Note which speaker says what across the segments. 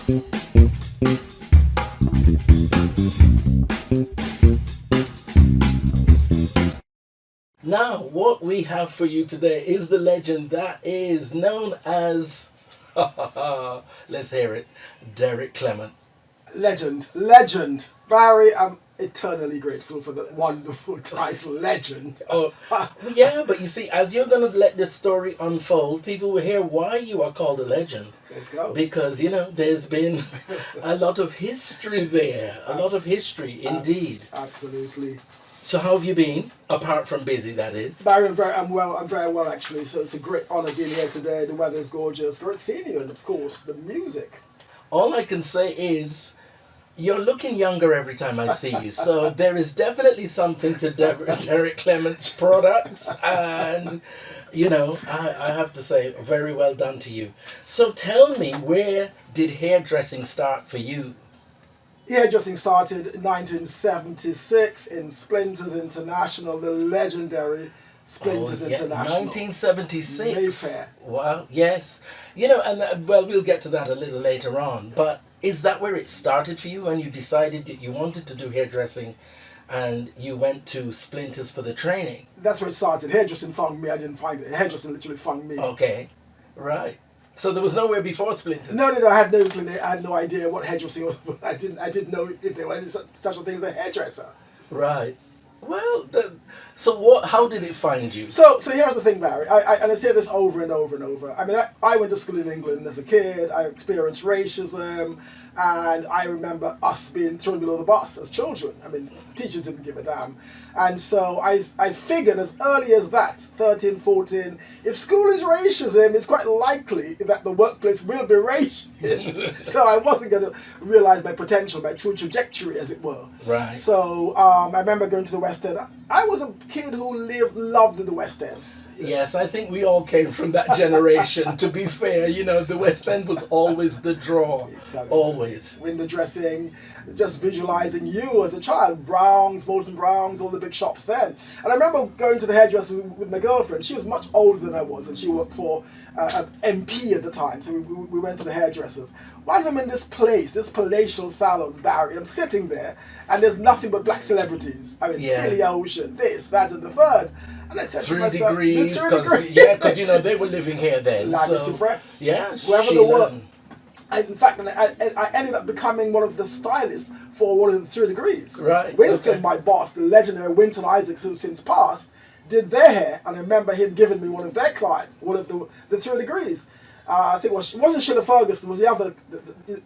Speaker 1: Now, what we have for you today is the legend that is known as, let's hear it, Derek Clement.
Speaker 2: Legend. Barry, I'm eternally grateful for that wonderful title, Legend.
Speaker 1: Oh, yeah, but you see, as you're going to let this story unfold, people will hear why you are called a legend.
Speaker 2: Let's go.
Speaker 1: Because, there's been a lot of history there. A lot of history, indeed.
Speaker 2: Absolutely.
Speaker 1: So how have you been? Apart from busy, that is.
Speaker 2: Barry, I'm very well actually. So it's a great honour being here today. The weather's gorgeous. Great seeing you, and of course the music.
Speaker 1: All I can say is, you're looking younger every time I see you. So there is definitely something to Derek Clement's products, and I have to say, very well done to you. So tell me, where did hairdressing start for you?
Speaker 2: Hairdressing started in 1976 in Splinters International, the legendary Splinters International.
Speaker 1: 1976.
Speaker 2: Mayfair.
Speaker 1: Wow, yes. We'll get to that a little later on. But is that where it started for you, when you decided that you wanted to do hairdressing and you went to Splinters for the training?
Speaker 2: That's where it started. Hairdressing found me. I didn't find it. Hairdressing literally found me.
Speaker 1: Okay, right. So there was nowhere before Splinters?
Speaker 2: No. I had no inkling. I had no idea what hairdressing was. I didn't know if there was such a thing as a hairdresser.
Speaker 1: Right. Well, so how did it find you?
Speaker 2: So here's the thing, Barry. I say this over and over and over. I mean, I went to school in England as a kid. I experienced racism, and I remember us being thrown below the bus as children. I mean, the teachers didn't give a damn. And so I figured as early as that, 13, 14, if school is racism, it's quite likely that the workplace will be racist. So I wasn't going to realise my potential, my true trajectory, as it were.
Speaker 1: Right.
Speaker 2: So I remember going to the West End. I was a kid who loved the West End.
Speaker 1: Yes, I think we all came from that generation. To be fair, the West End was always the draw. Always.
Speaker 2: Window dressing, just visualising you as a child. Browns, Molten Browns, all the big shops then. And I remember going to the hairdresser with my girlfriend. She was much older than I was, and she worked for an MP at the time. So we went to the hairdressers. Once I'm in this place, this palatial salon, Barry, I'm sitting there, and there's nothing but black celebrities. I mean, Billy Ocean, this, that, and the third. And I said to myself,
Speaker 1: 3 degrees, because they were living here then. Yeah,
Speaker 2: whoever the word. In fact, I ended up becoming one of the stylists for one of the 3 degrees.
Speaker 1: Right.
Speaker 2: Winston, my boss, the legendary Winton Isaacs, who's since passed, did their hair, and I remember him giving me one of their clients, one of the 3 degrees. I think it wasn't Sheila Ferguson, it was the other.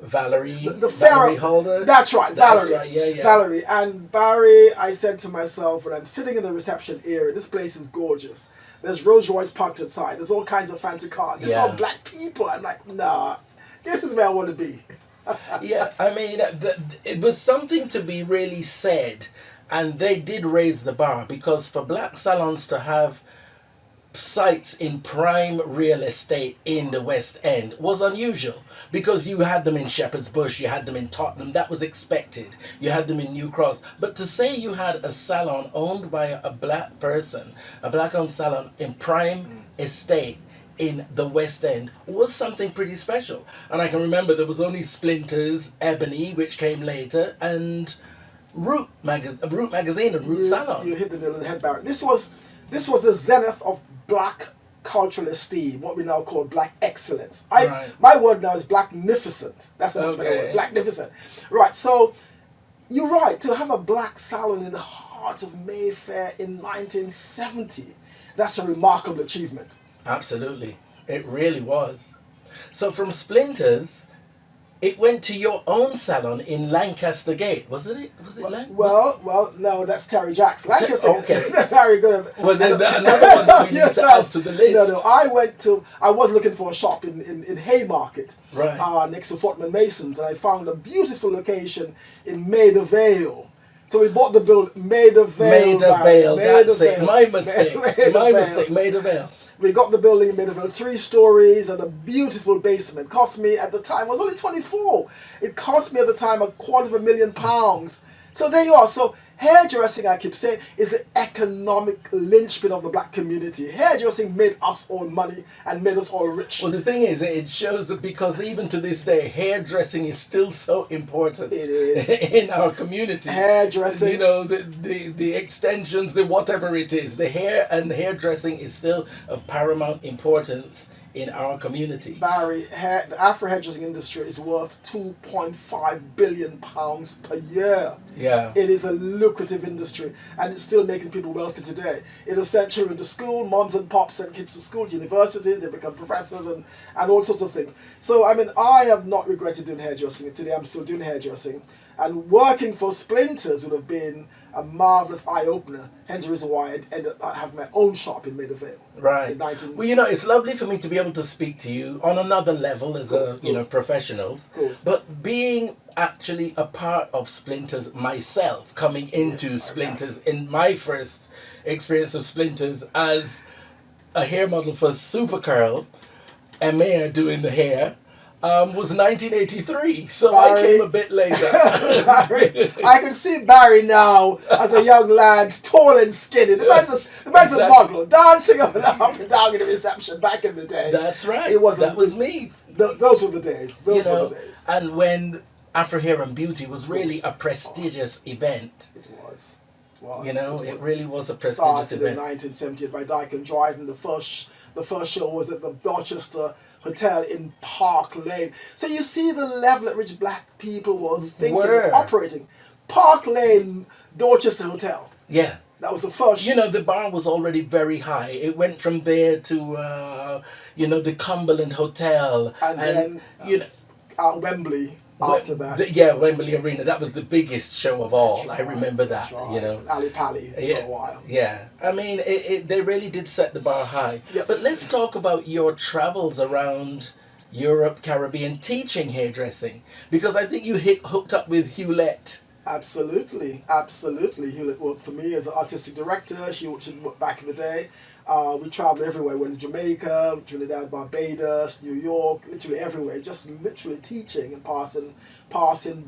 Speaker 1: Valerie.
Speaker 2: The
Speaker 1: Valerie Holder.
Speaker 2: That's right, Valerie.
Speaker 1: That's right, yeah.
Speaker 2: Valerie. And Barry, I said to myself, when I'm sitting in the reception area, this place is gorgeous. There's Rolls Royce parked outside. There's all kinds of fancy cars. There's all black people. I'm like, nah, this is where I want to be.
Speaker 1: Yeah, I mean, it was something to be really said. And they did raise the bar, because for black salons to have sites in prime real estate in the West End was unusual, because you had them in Shepherd's Bush, you had them in Tottenham, that was expected, you had them in New Cross. But to say you had a salon owned by a black person, a black owned salon in prime estate in the West End, was something pretty special. And I can remember there was only Splinters, Ebony, which came later, and Root magazine and Root Salon.
Speaker 2: You hit the nail on the head, Barrett. This was the zenith of black cultural esteem, what we now call black excellence. My word now is blacknificent. That's a much better word, blacknificent. Right, so you're right, to have a black salon in the heart of Mayfair in 1970, that's a remarkable achievement.
Speaker 1: Absolutely, it really was. So from Splinters, it went to your own salon in Lancaster Gate, wasn't it? Was it Lancaster?
Speaker 2: Well, no, that's Terry Jacks. Lancaster.
Speaker 1: Okay.
Speaker 2: Very good.
Speaker 1: Well, then another one that we need to add to the list.
Speaker 2: No, I was looking for a shop in Haymarket,
Speaker 1: right,
Speaker 2: next to Fortman Masons, and I found a beautiful location in Maida Vale. So we bought the building, Maida Vale.
Speaker 1: That's it. My mistake, Maida Vale.
Speaker 2: We got the building in Maida Vale, 3 stories and a beautiful basement. Cost me at the time, I was only 24. It cost me at the time £250,000. So there you are. So Hairdressing, I keep saying, is the economic linchpin of the black community. Hairdressing made us all money and made us all rich.
Speaker 1: Well, the thing is, it shows that because even to this day, hairdressing is still so important
Speaker 2: It is.
Speaker 1: in our community.
Speaker 2: Hairdressing.
Speaker 1: You know, the extensions, the whatever it is, the hair and hairdressing is still of paramount importance in our community.
Speaker 2: Barrie, the Afro hairdressing industry is worth £2.5 billion per year.
Speaker 1: Yeah.
Speaker 2: It is a lucrative industry and it's still making people wealthy today. It has sent children to school, moms and pops send kids to school, to universities, they become professors and all sorts of things. So, I mean, I have not regretted doing hairdressing. Today I'm still doing hairdressing. And working for Splinters would have been a marvellous eye-opener. Hence the reason why I ended up having my own shop in Maida Vale.
Speaker 1: Right.
Speaker 2: In 19...
Speaker 1: Well, you know, it's lovely for me to be able to speak to you on another level as professionals. But being actually a part of Splinters myself, coming into Splinters in my first experience of Splinters as a hair model for Super Curl, and Mayor doing the hair, was 1983, so Barrie, I came a bit later.
Speaker 2: Barrie, I can see Barrie now as a young lad, tall and skinny. The man's a model, dancing up and down in the reception back in the day.
Speaker 1: That's right.
Speaker 2: That was me. Those were the days. Those were the days.
Speaker 1: And when Afro Hair and Beauty was really a prestigious event.
Speaker 2: It was.
Speaker 1: You know, it really was a prestigious
Speaker 2: Started
Speaker 1: event.
Speaker 2: In 1978 by Dyke and Drive, and the first show was at the Dorchester Hotel in Park Lane. So you see the level at which black people was thinking and operating. Park Lane, Dorchester Hotel.
Speaker 1: Yeah.
Speaker 2: That was the first.
Speaker 1: You know, the bar was already very high. It went from there to, the Cumberland Hotel.
Speaker 2: And then, Wembley after that.
Speaker 1: Wembley Arena. That was the biggest show of all.
Speaker 2: That's
Speaker 1: I remember that,
Speaker 2: right. Ali Pali for a while.
Speaker 1: Yeah. I mean, they really did set the bar high.
Speaker 2: Yep.
Speaker 1: But let's talk about your travels around Europe, Caribbean, teaching hairdressing. Because I think you hooked up with Hewlett.
Speaker 2: Absolutely. Hewlett worked for me as an artistic director. She worked back in the day. We traveled everywhere. Went to Jamaica, Trinidad, Barbados, New York, literally everywhere. Just literally teaching and passing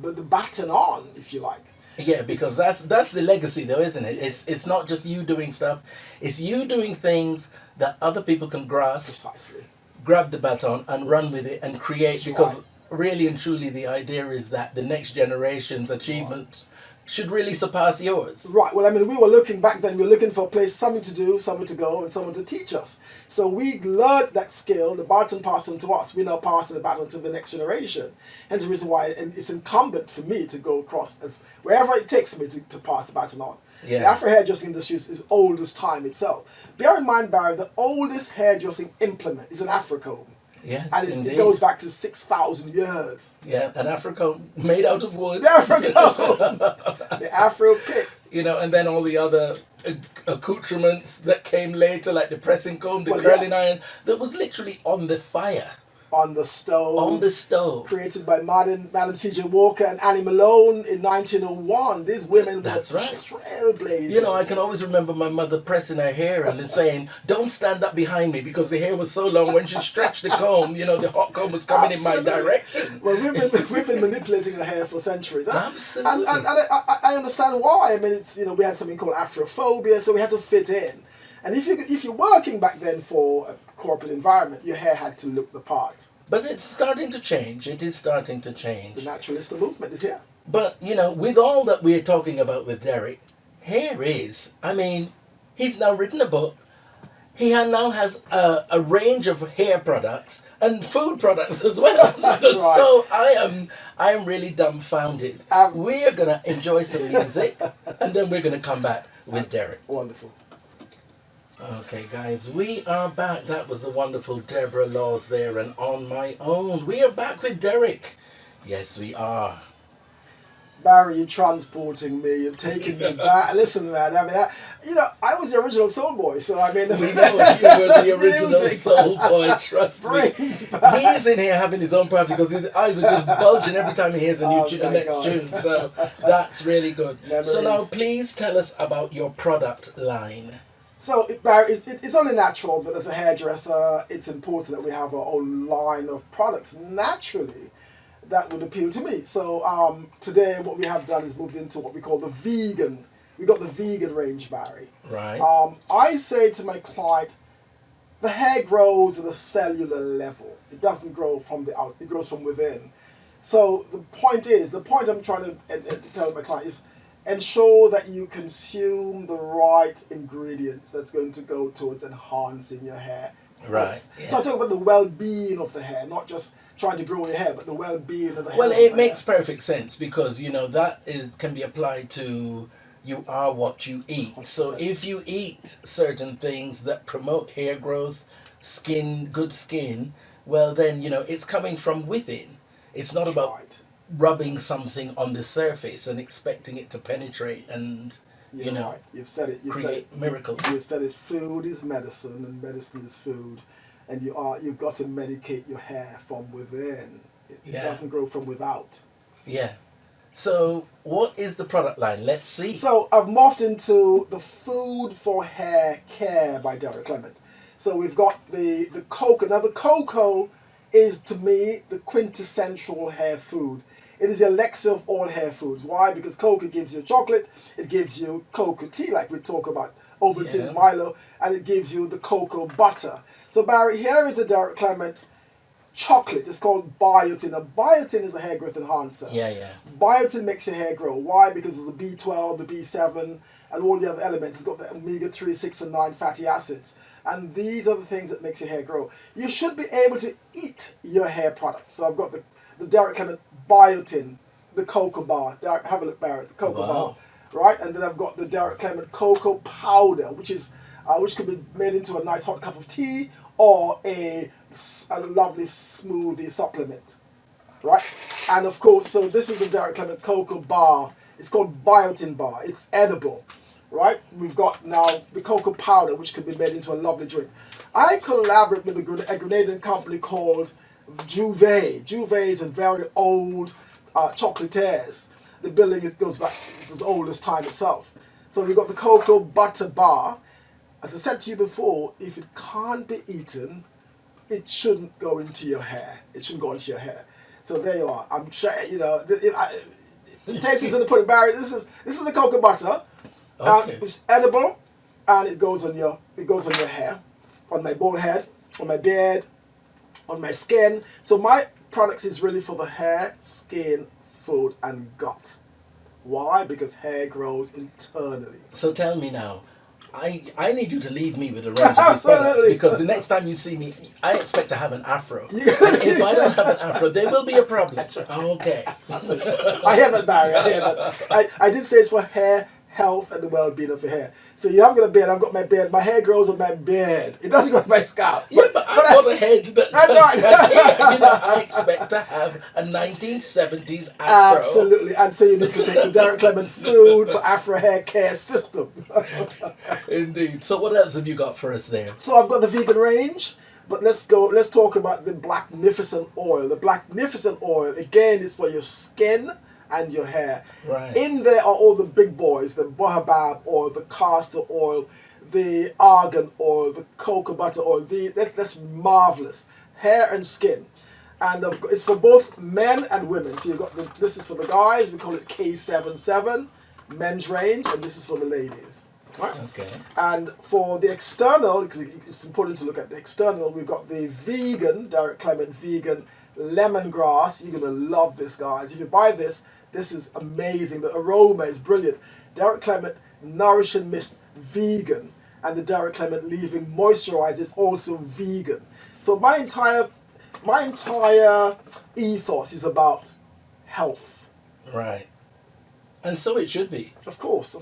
Speaker 2: the baton on, if you like.
Speaker 1: Yeah, because that's the legacy, though, isn't it? It's not just you doing stuff. It's you doing things that other people can grasp.
Speaker 2: Precisely.
Speaker 1: Grab the baton and run with it and create. Because really and truly, the idea is that the next generation's achievements should really surpass yours.
Speaker 2: Right. Well, I mean, we were looking back then. We were looking for a place, something to do, somewhere to go, and someone to teach us. So we learned that skill. The baton passed on to us. We're now passing the baton to the next generation. Hence the reason why it's incumbent for me to go across as wherever it takes me to pass the baton on.
Speaker 1: Yeah.
Speaker 2: The Afro hairdressing industry is old as time itself. Bear in mind, Barrie, the oldest hairdressing implement is an Afro comb.
Speaker 1: Yeah,
Speaker 2: and it goes back to 6,000 years.
Speaker 1: Yeah, an Afro comb made out of wood.
Speaker 2: The Afro comb. The Afro pick.
Speaker 1: You know, and then all the other accoutrements that came later, like the pressing comb, the curling iron, that was literally on the fire.
Speaker 2: On the stove.
Speaker 1: On the stove.
Speaker 2: Created by Madam C.J. Walker and Annie Malone in 1901. These women were trailblazers.
Speaker 1: You know, I can always remember my mother pressing her hair and then saying, "Don't stand up behind me," because the hair was so long. When she stretched the comb, the hot comb was coming in my direction.
Speaker 2: Well, we've been manipulating the hair for centuries.
Speaker 1: Absolutely.
Speaker 2: And I understand why. I mean, it's we had something called Afrophobia, so we had to fit in. And if you're working back then for a corporate environment, your hair had to look the part.
Speaker 1: But it's starting to change. It is starting to change.
Speaker 2: The naturalista movement is here.
Speaker 1: But, with all that we're talking about with Derek, hair is, he's now written a book. He now has a range of hair products and food products as well.
Speaker 2: That's right.
Speaker 1: So I am really dumbfounded. We are going to enjoy some music and then we're going to come back with Derek.
Speaker 2: Wonderful.
Speaker 1: Okay, guys, we are back. That was the wonderful Deborah Laws there and On My Own. We are back with Derek. Yes, we are.
Speaker 2: Barrie, you're transporting me. You're taking me back. Listen, man. I was the original soul boy, so
Speaker 1: we know you were the original soul boy. Trust me. He's in here having his own party because his eyes are just bulging every time he hears a new next tune. So that's really good.
Speaker 2: Memories.
Speaker 1: So now, please tell us about your product line.
Speaker 2: So, Barrie, it's only natural that as a hairdresser, it's important that we have our own line of products. Naturally, that would appeal to me. So, today what we have done is moved into what we call the vegan we got the vegan range, Barry.
Speaker 1: Right.
Speaker 2: I say to my client, the hair grows at a cellular level. It doesn't grow from the out, it grows from within. So the point I'm trying to tell my client is ensure that you consume the right ingredients that's going to go towards enhancing your hair
Speaker 1: Right.
Speaker 2: health.
Speaker 1: Yeah.
Speaker 2: So I talk about the well-being of the hair, not just trying to grow your hair, but the well-being of the hair.
Speaker 1: Well, it makes perfect sense because can be applied to you are what you eat. So
Speaker 2: 100%.
Speaker 1: if you eat certain things that promote hair growth, good skin, well then it's coming from within. It's not
Speaker 2: That's
Speaker 1: about
Speaker 2: right.
Speaker 1: rubbing something on the surface and expecting it to penetrate and
Speaker 2: You're right. You've said it.
Speaker 1: create miracles.
Speaker 2: You've said it. Food is medicine, and medicine is food. And you've got to medicate your hair from within. It
Speaker 1: Yeah.
Speaker 2: doesn't grow from without.
Speaker 1: Yeah. So what is the product line? Let's see.
Speaker 2: So I've morphed into the Food for Hair Care by Derek Clement. So we've got the cocoa. Now the cocoa is to me the quintessential hair food. It is the elixir of all hair foods. Why? Because cocoa gives you chocolate, it gives you cocoa tea, like we talk about Ovaltine,
Speaker 1: Yeah.
Speaker 2: Milo, and it gives you the cocoa butter. So Barry, here is the Derek Clement chocolate. It's called biotin. Now biotin is a hair growth enhancer.
Speaker 1: Yeah, yeah.
Speaker 2: Biotin makes your hair grow. Why? Because of the B12, the B7, and all the other elements. It's got the omega-3, 6, and 9 fatty acids. And these are the things that makes your hair grow. You should be able to eat your hair products. So I've got the Derek Clement biotin, the cocoa bar. Have a look, Barrett, the cocoa
Speaker 1: Wow.
Speaker 2: bar. Right? And then I've got the Derek Clement cocoa powder, which can be made into a nice hot cup of tea or a lovely smoothie supplement. Right? And of course, so this is the Derek Clement cocoa bar. It's called biotin bar. It's edible. Right? We've got now the cocoa powder, which can be made into a lovely drink. I collaborate with a Grenadian company called Juve. Juve is a very old chocolatiers. The building goes back, it's as old as time itself. So we've got the cocoa butter bar. As I said to you before, if it can't be eaten, it shouldn't go into your hair. It shouldn't go into your hair. So there you are. I'm sure, the taste is in the pudding. Barry, this is the cocoa butter.
Speaker 1: Okay.
Speaker 2: It's edible, and it goes on your hair, on my bald head, on my beard, on my skin. So my products is really for the hair, skin, food, and gut. Why? Because hair grows internally.
Speaker 1: So tell me now, I need you to leave me with a range of these
Speaker 2: Absolutely.
Speaker 1: products because the next time you see me, I expect to have an afro. And if I don't have an afro, there will be a problem. Okay.
Speaker 2: I hear that, Barry. I hear that. I did say it's for hair, health, and the well-being of your hair. So you haven't got a beard. I've got my beard. My hair grows on my beard. It doesn't go on my scalp.
Speaker 1: Yeah, but I've got a head that
Speaker 2: That's
Speaker 1: does
Speaker 2: right.
Speaker 1: that. I expect to have a 1970s afro.
Speaker 2: Absolutely. And so you need to take the Derek Clement Food for Afro Hair Care System.
Speaker 1: Indeed. So what else have you got for us there?
Speaker 2: So I've got the vegan range, but let's talk about the Blacknificent oil. The Blacknificent oil, again, is for your skin and your hair.
Speaker 1: Right.
Speaker 2: In there are all the big boys, the baobab oil, the castor oil, the argan oil, the cocoa butter oil. That's marvelous. Hair and skin. And it's for both men and women. So you've got this is for the guys, we call it K77, men's range, and this is for the ladies. Right?
Speaker 1: Okay.
Speaker 2: And for the external, because it's important to look at the external, we've got the vegan, Derek Clement vegan lemongrass. You're going to love this, guys. If you buy this, this is amazing. The aroma is brilliant. Derek Clement Nourish and Mist vegan, and the Derek Clement Leave-In Moisturizer is also vegan. So my entire ethos is about health.
Speaker 1: Right. And so it should be.
Speaker 2: Of course.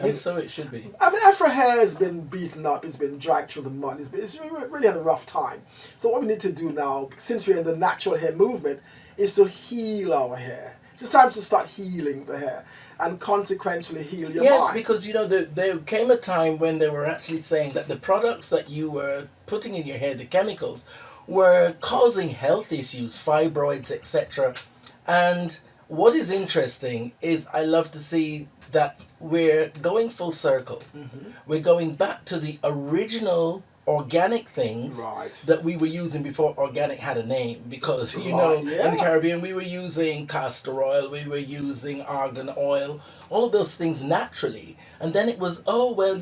Speaker 1: And so it should be.
Speaker 2: I mean, Afro hair has been beaten up, it's been dragged through the mud, it's really had a rough time. So what we need to do now, since we're in the natural hair movement, is to heal our hair. It's time to start healing the hair and consequently heal your
Speaker 1: Yes,
Speaker 2: mind.
Speaker 1: because there came a time when they were actually saying that the products that you were putting in your hair, the chemicals, were causing health issues, fibroids, etc. And what is interesting is I love to see that we're going full circle.
Speaker 2: Mm-hmm.
Speaker 1: We're going back to the original organic things
Speaker 2: Right.
Speaker 1: that we were using before organic had a name, because
Speaker 2: Right,
Speaker 1: in the
Speaker 2: yeah.
Speaker 1: Caribbean we were using castor oil, we were using argan oil, all of those things naturally. And then it was, oh well,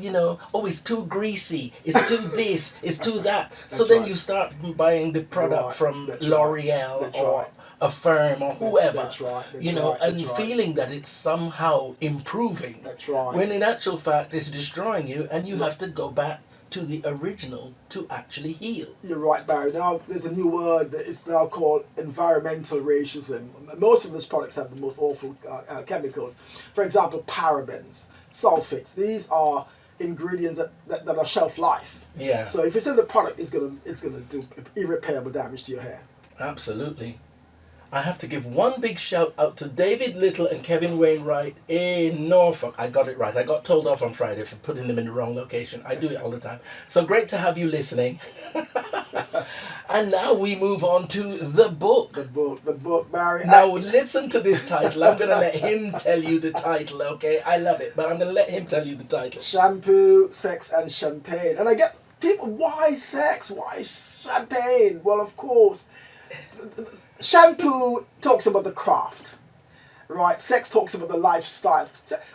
Speaker 1: oh, it's too greasy, it's too this, it's too that. So
Speaker 2: That's
Speaker 1: then
Speaker 2: right.
Speaker 1: you start buying the product
Speaker 2: Right.
Speaker 1: from
Speaker 2: That's right.
Speaker 1: L'Oreal
Speaker 2: That's
Speaker 1: or
Speaker 2: right.
Speaker 1: a firm or whoever,
Speaker 2: That's right. That's
Speaker 1: you know,
Speaker 2: right.
Speaker 1: and
Speaker 2: That's right.
Speaker 1: feeling that it's somehow improving.
Speaker 2: That's right.
Speaker 1: When in actual fact it's destroying you, and you
Speaker 2: Look,
Speaker 1: have to go back to the original to actually heal.
Speaker 2: you're right, Barry. Now there's a new word that is now called environmental racism. Most of these products have the most awful chemicals. For example, parabens, sulfates. These are ingredients that are shelf life.
Speaker 1: Yeah.
Speaker 2: So if it's in the product, it's gonna do irreparable damage to your hair.
Speaker 1: Absolutely. I have to give one big shout out to David Little and Kevin Wainwright in Norfolk. I got it right. I got told off on Friday for putting them in the wrong location. I do it all the time. So great to have you listening. And now we move on to the book.
Speaker 2: The book, Barry.
Speaker 1: Now listen to this title. I'm going to let him tell you the title, okay? I love it, but I'm going to let him tell you the title.
Speaker 2: Shampoo, Sex and Champagne. And I get people, why sex? Why champagne? Well, of course, shampoo talks about the craft, right? Sex talks about the lifestyle.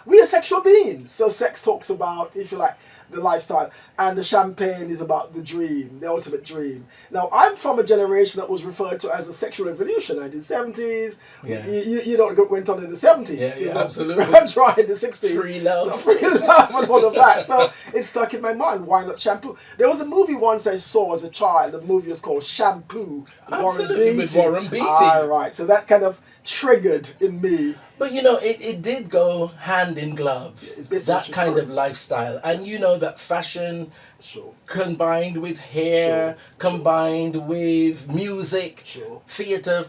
Speaker 2: We are sexual beings, so sex talks about, if you like, the lifestyle, and the champagne is about the dream, the ultimate dream. Now, I'm from a generation that was referred to as a sexual revolution, 1970s.
Speaker 1: Yeah.
Speaker 2: You know what went on in the 70s.
Speaker 1: Yeah, absolutely.
Speaker 2: That's right, in the 60s.
Speaker 1: Free love.
Speaker 2: So free love and all of that. So it stuck in my mind. Why not shampoo? There was a movie once I saw as a child. The movie was called Shampoo.
Speaker 1: Absolutely, with Warren Beatty.
Speaker 2: All right. So that kind of triggered in me.
Speaker 1: But it did go hand in glove.
Speaker 2: It's basically
Speaker 1: that kind
Speaker 2: story.
Speaker 1: of lifestyle. And that fashion
Speaker 2: Sure.
Speaker 1: combined with hair,
Speaker 2: Sure.
Speaker 1: combined with music,
Speaker 2: Sure.
Speaker 1: theatre,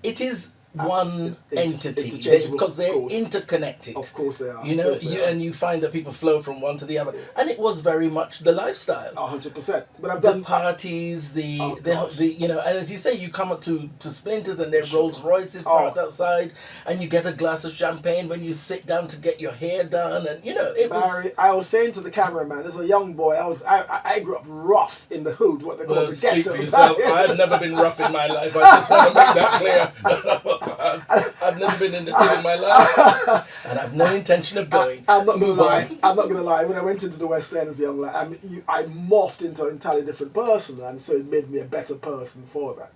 Speaker 1: it is one entity,
Speaker 2: interchangeable,
Speaker 1: because they're
Speaker 2: of course.
Speaker 1: interconnected.
Speaker 2: Of course they are.
Speaker 1: And you find that people flow from one to the other, and it was very much the lifestyle.
Speaker 2: 100%. But I've
Speaker 1: The
Speaker 2: done
Speaker 1: parties,
Speaker 2: Oh, gosh.
Speaker 1: and as you say, you come up to Splinters and their Rolls Royces parked outside, and you get a glass of champagne when you sit down to get your hair done, and it
Speaker 2: Barry,
Speaker 1: was.
Speaker 2: I was saying to the cameraman, as a young boy, I grew up rough in the hood, what they call the
Speaker 1: Speak
Speaker 2: ghetto.
Speaker 1: for yourself. I've never been rough in my life. I just want to make that clear. I've never been in the hood in my life, and I've no intention of going.
Speaker 2: I'm not gonna lie. I'm not gonna lie. When I went into the West End as a young lad, I morphed into an entirely different person, and so it made me a better person for that.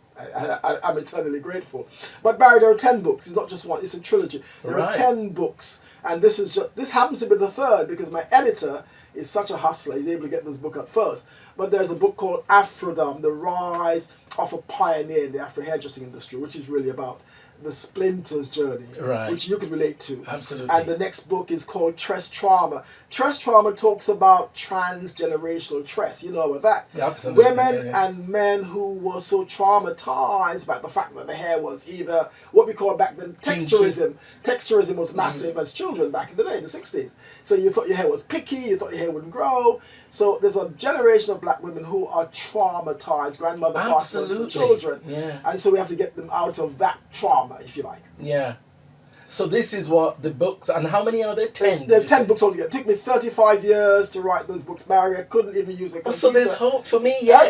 Speaker 2: I'm eternally grateful. But Barry, there are 10 books. It's not just one. It's a trilogy. There are 10 books, and this happens to be the third because my editor is such a hustler. He's able to get this book out first. But there's a book called Afrodom: The Rise of a Pioneer in the Afro Hairdressing Industry, which is really about the Splinters journey,
Speaker 1: Right.
Speaker 2: which you could relate to.
Speaker 1: Absolutely.
Speaker 2: And the next book is called Tress Trauma. Tress Trauma talks about transgenerational tress. You know about that.
Speaker 1: Absolutely.
Speaker 2: Women and men who were so traumatized by the fact that the hair was either what we call back then texturism. Texturism was massive as children back in the day, in the 60s. So you thought your hair was picky, you thought your hair wouldn't grow. So there's a generation of black women who are traumatized, grandmother bastards and children.
Speaker 1: Yeah.
Speaker 2: And so we have to get them out of that trauma, if you like.
Speaker 1: Yeah. So this is what the books, and how many are there? 10.
Speaker 2: There are 10 books altogether. It took me 35 years to write those books, Barry. I couldn't even use a computer.
Speaker 1: So there's hope for me, yeah?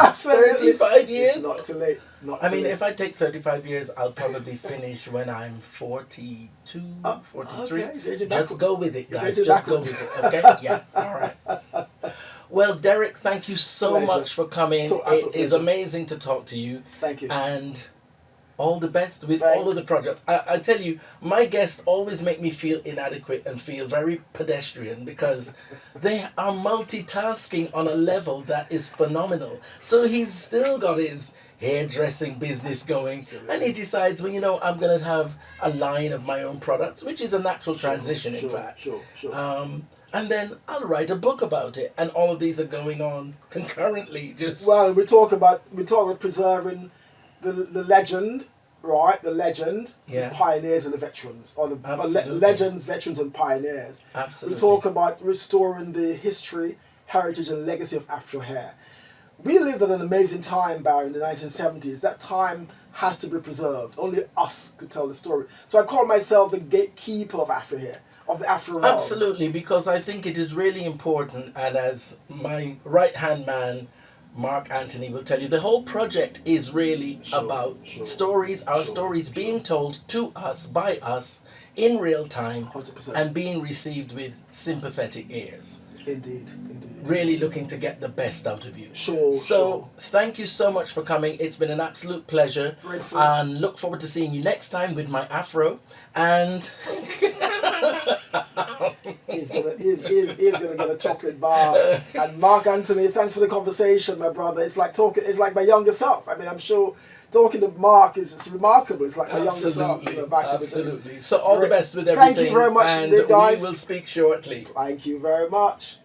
Speaker 2: Absolutely.
Speaker 1: 35 years?
Speaker 2: It's not too late.
Speaker 1: If I take 35 years, I'll probably finish when I'm 42, 43.
Speaker 2: Okay.
Speaker 1: Just go with it, guys.
Speaker 2: Just
Speaker 1: Just go with it, okay? Yeah, all right. Well, Derek, thank you so much for coming. It is amazing to talk to you.
Speaker 2: Thank you.
Speaker 1: And all the best with all of the projects. I tell you, my guests always make me feel inadequate and feel very pedestrian because they are multitasking on a level that is phenomenal. So he's still got his hairdressing business going, and he decides, well, I'm going to have a line of my own products, which is a natural transition, in fact.
Speaker 2: Sure.
Speaker 1: And then I'll write a book about it, and all of these are going on concurrently.
Speaker 2: Well, we talk about preserving the legend, right? The legend,
Speaker 1: Yeah.
Speaker 2: the pioneers and the veterans, or the legends, veterans, and pioneers.
Speaker 1: Absolutely.
Speaker 2: We talk about restoring the history, heritage, and legacy of Afro hair. We lived at an amazing time, Barry, in the 1970s. That time has to be preserved. Only us could tell the story. So I call myself the gatekeeper of Afro hair. of the Afro realm.
Speaker 1: Absolutely, because I think it is really important, and as my right hand man, Mark Anthony, will tell you, the whole project is really about stories, our stories being told to us, by us, in real time,
Speaker 2: 100%.
Speaker 1: and being received with sympathetic ears.
Speaker 2: Indeed.
Speaker 1: Really looking to get the best out of you.
Speaker 2: Sure.
Speaker 1: Thank you so much for coming. It's been an absolute pleasure.
Speaker 2: Grateful.
Speaker 1: And look forward to seeing you next time with my afro. And
Speaker 2: he's gonna get a chocolate bar. And Mark Anthony, thanks for the conversation, my brother. It's like my younger self. I mean, I'm sure talking to Mark is just remarkable. It's like my younger self, back in the day.
Speaker 1: So all the best with everything.
Speaker 2: Thank you very much,
Speaker 1: and
Speaker 2: guys.
Speaker 1: We will speak shortly.
Speaker 2: Thank you very much.